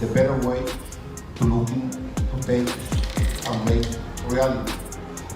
the better way to looking to take and make reality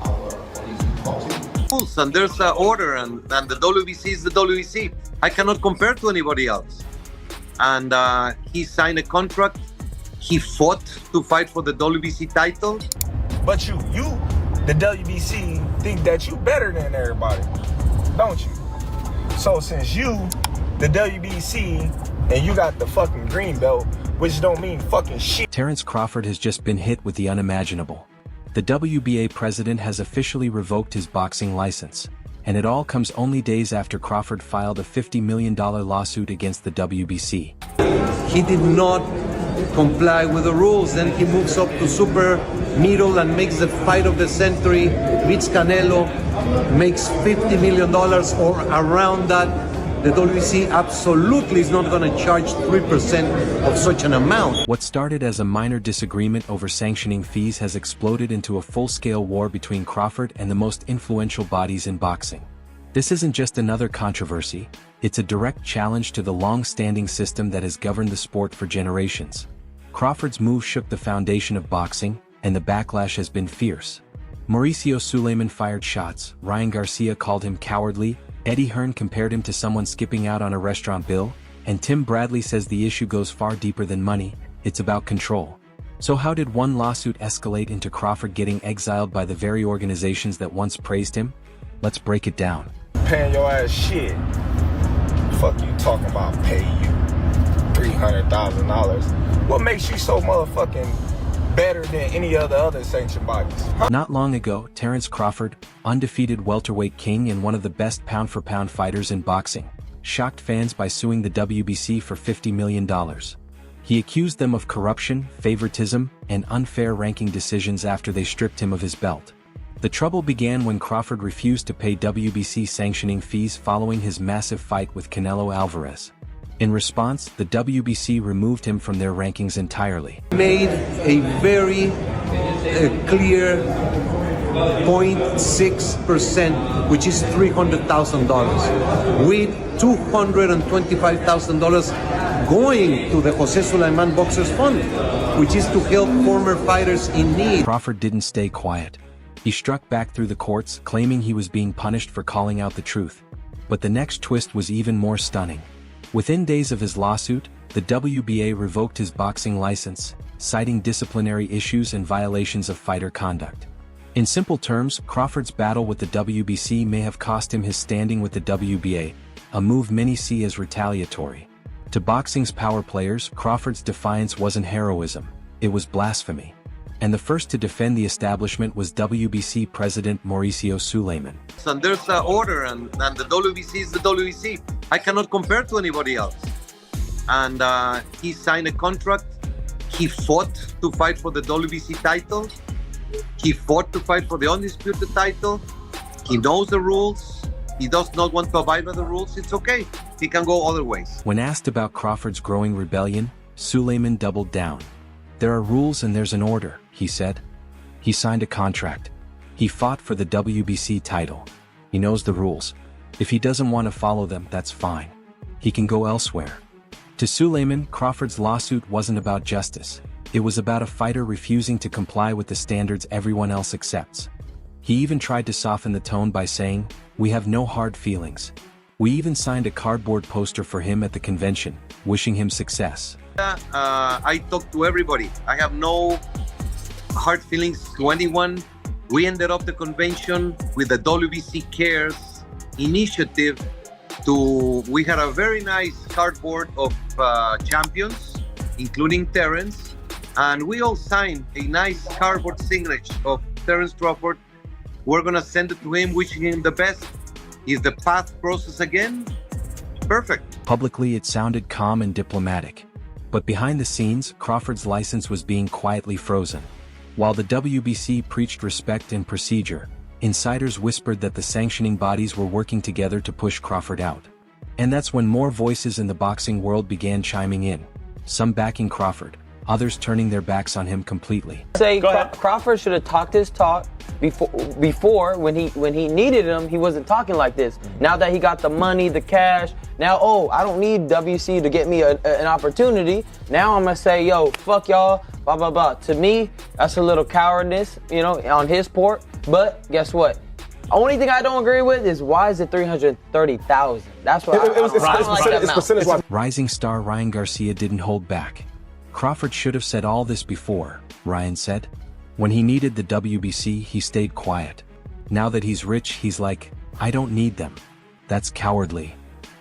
our Olympic boxing. Rules, and there's an order, and the WBC is the WBC. I cannot compare to anybody else. And he signed a contract. He fought to fight for the WBC title. But you, the WBC, think that you better than everybody, don't you? So since you, the WBC, and you got the fucking green belt, which don't mean fucking shit. Terence Crawford has just been hit with the unimaginable. The WBA president has officially revoked his boxing license, and it all comes only days after Crawford filed a $50 million lawsuit against the WBC. He did not comply with the rules. Then he moves up to super middle and makes the fight of the century, beats Canelo, makes $50 million or around that. The WBC absolutely is not going to charge 3% of such an amount. What started as a minor disagreement over sanctioning fees has exploded into a full-scale war between Crawford and the most influential bodies in boxing. This isn't just another controversy, it's a direct challenge to the long-standing system that has governed the sport for generations. Crawford's move shook the foundation of boxing, and the backlash has been fierce. Mauricio Suleiman fired shots, Ryan Garcia called him cowardly, Eddie Hearn compared him to someone skipping out on a restaurant bill, and Tim Bradley says the issue goes far deeper than money, it's about control. So how did one lawsuit escalate into Crawford getting exiled by the very organizations that once praised him? Let's break it down. Paying your ass shit. Fuck you talking about pay you $300,000. What makes you so motherfucking better than any other sanctioned bodies? Huh? Not long ago, Terence Crawford, undefeated welterweight king and one of the best pound-for-pound fighters in boxing, shocked fans by suing the WBC for $50 million. He accused them of corruption, favoritism, and unfair ranking decisions after they stripped him of his belt. The trouble began when Crawford refused to pay WBC sanctioning fees following his massive fight with Canelo Alvarez. In response, the WBC removed him from their rankings entirely. Made a very clear 0.6%, which is $300,000, with $225,000 going to the Jose Sulaiman Boxers Fund, which is to help former fighters in need. Crawford didn't stay quiet. He struck back through the courts, claiming he was being punished for calling out the truth. But the next twist was even more stunning. Within days of his lawsuit, the WBA revoked his boxing license, citing disciplinary issues and violations of fighter conduct. In simple terms, Crawford's battle with the WBC may have cost him his standing with the WBA, a move many see as retaliatory. To boxing's power players, Crawford's defiance wasn't heroism, it was blasphemy. And the first to defend the establishment was WBC President Mauricio Suleiman. And there's an order, and the WBC is the WBC. I cannot compare to anybody else. And he signed a contract. He fought to fight for the WBC title. He fought to fight for the undisputed title. He knows the rules. He does not want to abide by the rules. It's okay. He can go other ways. When asked about Crawford's growing rebellion, Suleiman doubled down. There are rules and there's an order, he said. He signed a contract. He fought for the WBC title. He knows the rules. If he doesn't want to follow them, that's fine. He can go elsewhere. To Suleiman, Crawford's lawsuit wasn't about justice. It was about a fighter refusing to comply with the standards everyone else accepts. He even tried to soften the tone by saying, "We have no hard feelings." We even signed a cardboard poster for him at the convention, wishing him success. I talk to everybody. I have no hard feelings to anyone. We ended up the convention with the WBC Cares initiative. We had a very nice cardboard of champions, including Terence, and we all signed a nice cardboard signature of Terence Crawford. We're gonna send it to him, wishing him the best. If the path crosses again, perfect. Publicly, it sounded calm and diplomatic. But behind the scenes, Crawford's license was being quietly frozen. While the WBC preached respect and procedure, insiders whispered that the sanctioning bodies were working together to push Crawford out. And that's when more voices in the boxing world began chiming in, some backing Crawford, others turning their backs on him completely. Say Crawford should have talked his talk before when he needed him. He wasn't talking like this. Now that he got the money, the cash, now I don't need WC to get me an opportunity. Now I'm gonna say, yo, fuck y'all, blah blah blah. To me, that's a little cowardice, you know, on his part. But guess what? Only thing I don't agree with is why is it 330,000? That's what I don't like that amount. Rising star Ryan Garcia didn't hold back. Crawford should have said all this before, Ryan said. When he needed the WBC, he stayed quiet. Now that he's rich, he's like, I don't need them. That's cowardly.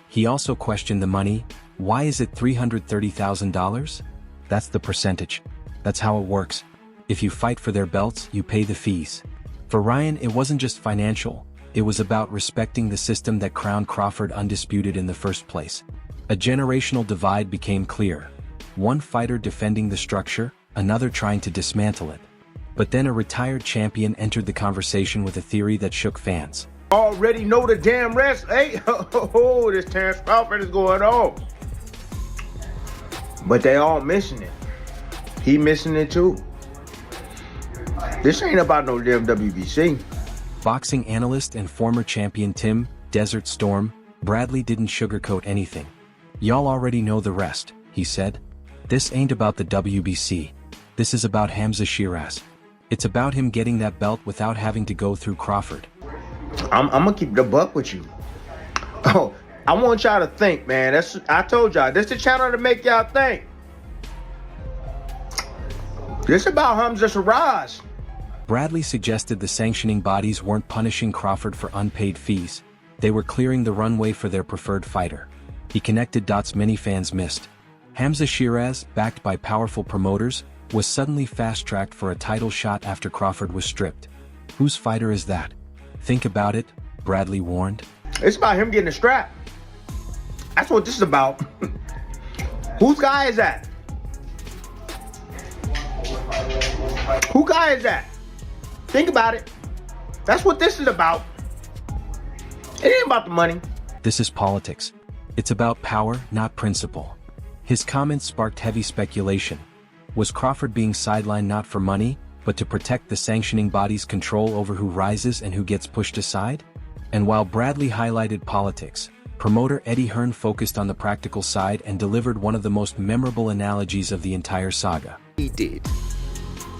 He also questioned the money. Why is it $330,000? That's the percentage. That's how it works. If you fight for their belts, you pay the fees. For Ryan, it wasn't just financial. It was about respecting the system that crowned Crawford undisputed in the first place. A generational divide became clear. One fighter defending the structure, another trying to dismantle it. But then a retired champion entered the conversation with a theory that shook fans. Already know the damn rest, hey? Oh, this Terence Crawford is going on. But they all missing it. He missing it too. This ain't about no damn WBC. Boxing analyst and former champion Tim Desert Storm Bradley didn't sugarcoat anything. Y'all already know the rest, he said. This ain't about the WBC. This is about Hamza Shiraz. It's about him getting that belt without having to go through Crawford. I'm gonna keep the buck with you. Oh, I want y'all to think, man. I told y'all, this the channel to make y'all think. This about Hamza Shiraz. Bradley suggested the sanctioning bodies weren't punishing Crawford for unpaid fees. They were clearing the runway for their preferred fighter. He connected dots many fans missed. Hamza Shiraz, backed by powerful promoters, was suddenly fast-tracked for a title shot after Crawford was stripped. Whose fighter is that? Think about it, Bradley warned. It's about him getting a strap. That's what this is about. Whose guy is that? Who guy is that? Think about it. That's what this is about. It ain't about the money. This is politics. It's about power, not principle. His comments sparked heavy speculation. Was Crawford being sidelined not for money, but to protect the sanctioning body's control over who rises and who gets pushed aside? And while Bradley highlighted politics, promoter Eddie Hearn focused on the practical side and delivered one of the most memorable analogies of the entire saga. He did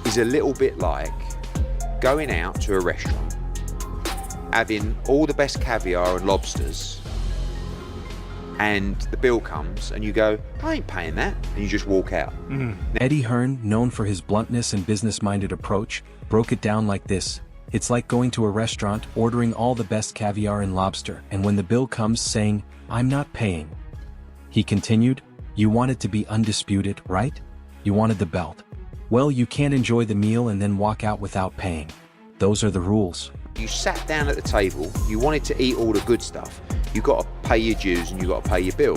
is a little bit like going out to a restaurant, having all the best caviar and lobsters, and the bill comes and you go, I ain't paying that, and you just walk out. Eddie Hearn, known for his bluntness and business-minded approach, broke it down like this. It's like going to a restaurant, ordering all the best caviar and lobster, and when the bill comes saying, I'm not paying. He continued, you wanted to be undisputed, right? You wanted the belt. Well, you can't enjoy the meal and then walk out without paying. Those are the rules. You sat down at the table, you wanted to eat all the good stuff. You got to pay your dues and you got to pay your bill.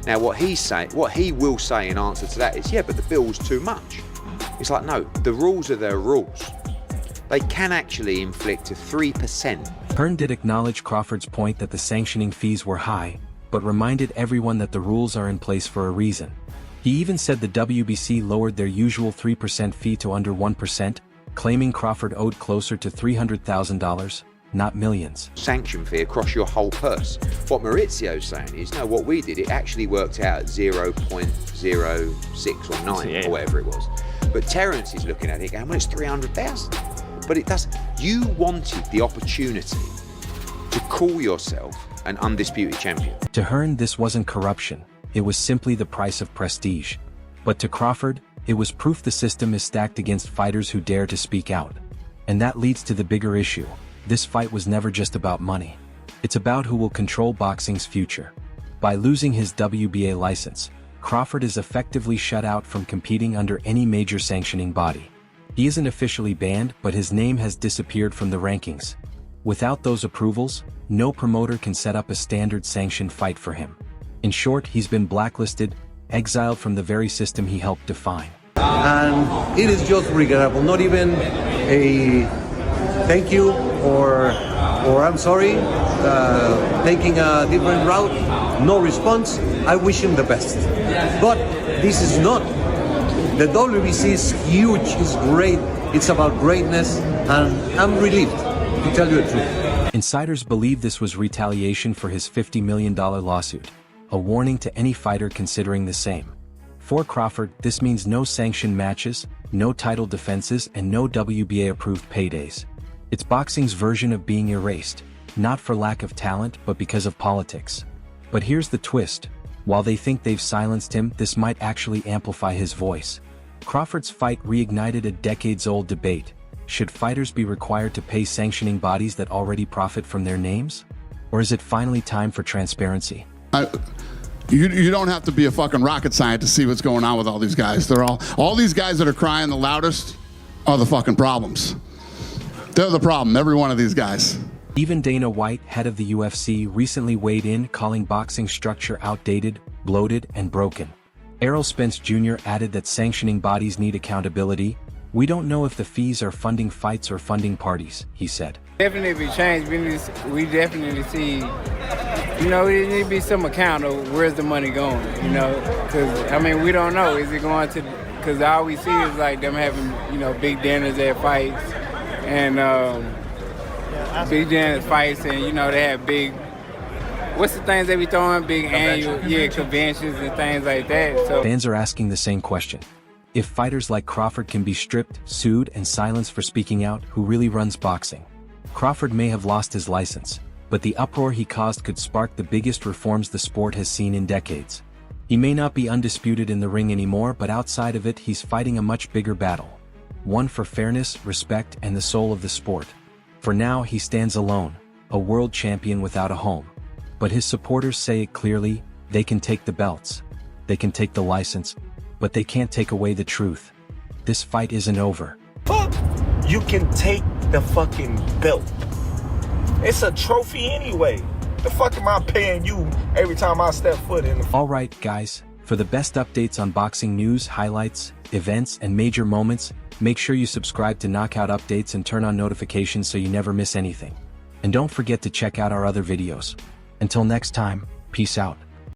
Now what he will say in answer to that is, yeah, but the bill's too much. It's like, no, the rules are their rules. They can actually inflict a 3%. Hearn did acknowledge Crawford's point that the sanctioning fees were high, but reminded everyone that the rules are in place for a reason. He even said the WBC lowered their usual 3% fee to under 1%, claiming Crawford owed closer to $300,000, not millions. Sanction fee across your whole purse. What Maurizio's saying is, no, what we did, it actually worked out at 0.06 or 9 or whatever it was. But Terence is looking at it going, well, it's 300,000. But it does. You wanted the opportunity to call yourself an undisputed champion. To Hearn, this wasn't corruption. It was simply the price of prestige. But to Crawford, it was proof the system is stacked against fighters who dare to speak out. And that leads to the bigger issue. This fight was never just about money. It's about who will control boxing's future. By losing his WBA license, Crawford is effectively shut out from competing under any major sanctioning body. He isn't officially banned, but his name has disappeared from the rankings. Without those approvals, no promoter can set up a standard sanctioned fight for him. In short, he's been blacklisted, exiled from the very system he helped define. And it is just regrettable, not even a thank you or I'm sorry, taking a different route, no response. I wish him the best. But this is not The WBC is huge, it's great, it's about greatness, and I'm relieved, to tell you the truth. Insiders believe this was retaliation for his $50 million lawsuit, a warning to any fighter considering the same. For Crawford, this means no sanctioned matches, no title defenses, and no WBA-approved paydays. It's boxing's version of being erased, not for lack of talent but because of politics. But here's the twist. While they think they've silenced him, this might actually amplify his voice. Crawford's fight reignited a decades-old debate. Should fighters be required to pay sanctioning bodies that already profit from their names? Or is it finally time for transparency? You don't have to be a fucking rocket scientist to see what's going on with all these guys. They're all these guys that are crying the loudest are the fucking problems. They're the problem, every one of these guys. Even Dana White, head of the UFC, recently weighed in, calling boxing structure outdated, bloated, and broken. Errol Spence Jr. added that sanctioning bodies need accountability. "We don't know if the fees are funding fights or funding parties," he said. Definitely change. We definitely see, there need to be some account of where's the money going, because, we don't know. Is it going to, because all we see is like them having, big dinners at fights and big dinners fights and, they have big, what's the things they be throwing? Big annual, conventions and things like that. So fans are asking the same question. If fighters like Crawford can be stripped, sued, and silenced for speaking out, who really runs boxing? Crawford may have lost his license, but the uproar he caused could spark the biggest reforms the sport has seen in decades. He may not be undisputed in the ring anymore, but outside of it he's fighting a much bigger battle. One for fairness, respect, and the soul of the sport. For now he stands alone, a world champion without a home. But his supporters say it clearly: they can take the belts, they can take the license, but they can't take away the truth. This fight isn't over. Fuck! You can take the fucking belt. It's a trophy anyway. The fuck am I paying you every time I step foot in the... Alright guys, for the best updates on boxing news, highlights, events, and major moments, make sure you subscribe to Knockout Updates and turn on notifications so you never miss anything. And don't forget to check out our other videos. Until next time, peace out.